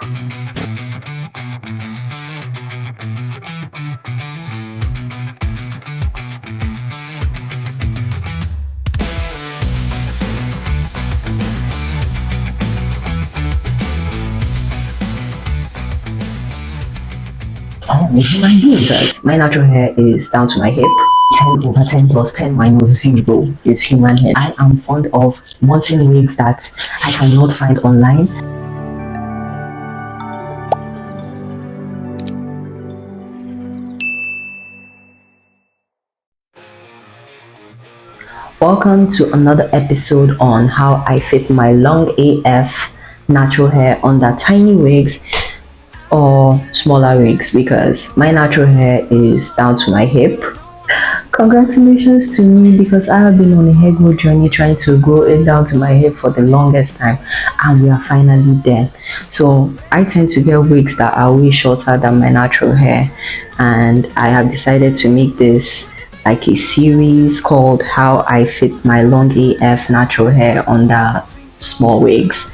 Oh, my being guys, my natural hair is down to my hip. 10 over 10 plus 10 minus 0 is human hair. I am fond of wanting wigs that I cannot find online. Welcome to another episode on how I fit my long AF natural hair under tiny wigs or smaller wigs, because my natural hair is down to my hip. Congratulations to me, because I have been on a hair growth journey trying to grow it down to my hip for the longest time, and we are finally there. So I tend to get wigs that are way shorter than my natural hair, and I have decided to make this like a series called How I Fit My Long AF Natural Hair Under Small Wigs.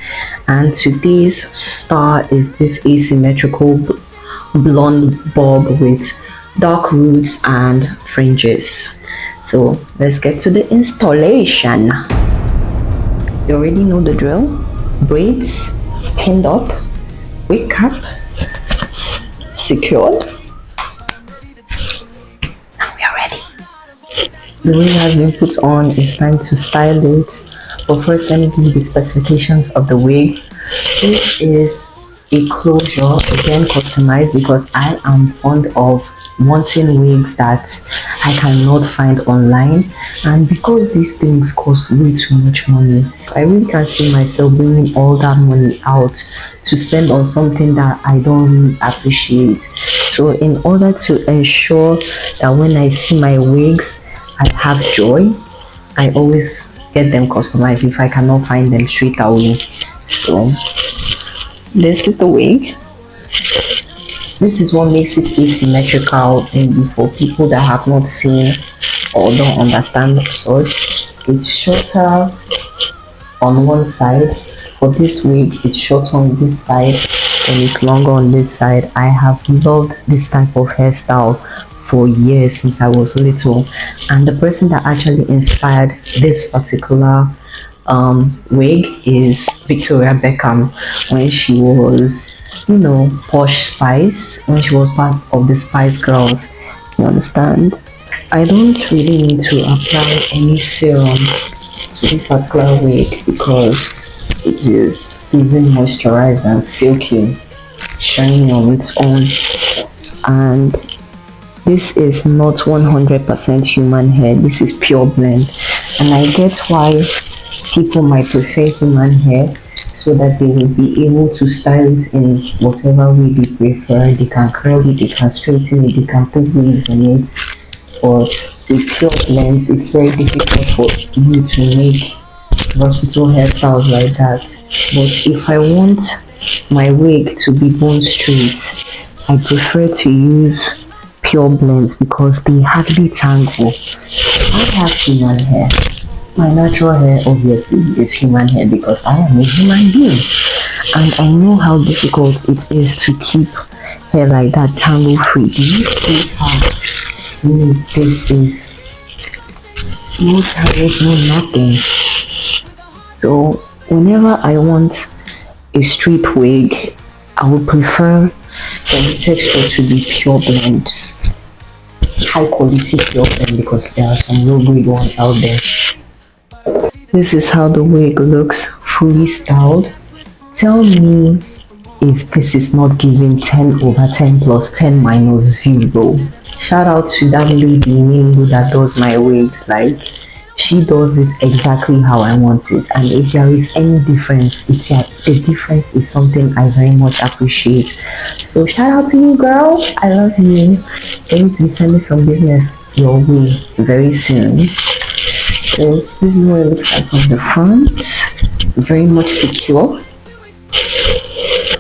And today's star is this asymmetrical blonde bob with dark roots and fringes. So let's get to the installation. You already know the drill. Braids pinned up, wig cap secured. Now we are ready. The wig has been put on. It's time to style it. But first, let me give you the specifications of the wig. This is a closure, again customized, because I am fond of wanting wigs that I cannot find online, and because these things cost way too much money, I really can't see myself bringing all that money out to spend on something that I don't really appreciate. So in order to ensure that when I see my wigs I have joy, I always get them customized if I cannot find them straight away. So this is the wig. This is what makes it asymmetrical, maybe for people that have not seen or don't understand the such. It's shorter on one side. For this wig, it's short on this side and it's longer on this side. I have loved this type of hairstyle for years, since I was little, and the person that actually inspired this particular wig is Victoria Beckham, when she was, you know, Posh Spice, when she was part of the Spice Girls. You understand? I don't really need to apply any serum to this particular wig because it is even moisturized and silky, shiny on its own, and this is not 100% human hair. This is pure blend, and I get why people might prefer human hair, so that they will be able to style it in whatever way they prefer. They can curl it, they can straighten it, they can put waves in it. But with pure blends, it's very difficult for you to make versatile hairstyles like that. But if I want my wig to be bone straight, I prefer to use pure blends because they hardly tangle. I have human hair. My natural hair obviously is human hair because I am a human being, and I know how difficult it is to keep hair like that tangle free. Do you see how smooth this is? No tangles, no nothing. So whenever I want a straight wig, I would prefer the texture to be pure blend, high quality pure blend, because there are some real good ones out there. This is how the wig looks fully styled. Tell me if this is not giving 10 over 10 plus 10 minus 0. Shout out to that lady Mingo that does my wigs. Like, she does it exactly how I want it, and if there is any difference, the difference is something I very much appreciate. So shout out to you, girl. I love you. Going to be sending some business your way very soon. So this is what it looks like from the front. Very much secure.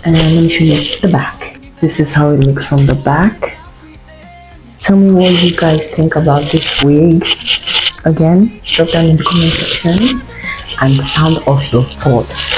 And let me show you the back. This is how it looks from the back. Tell me what you guys think about this wig. Again, drop down in the comment section and sound off your thoughts.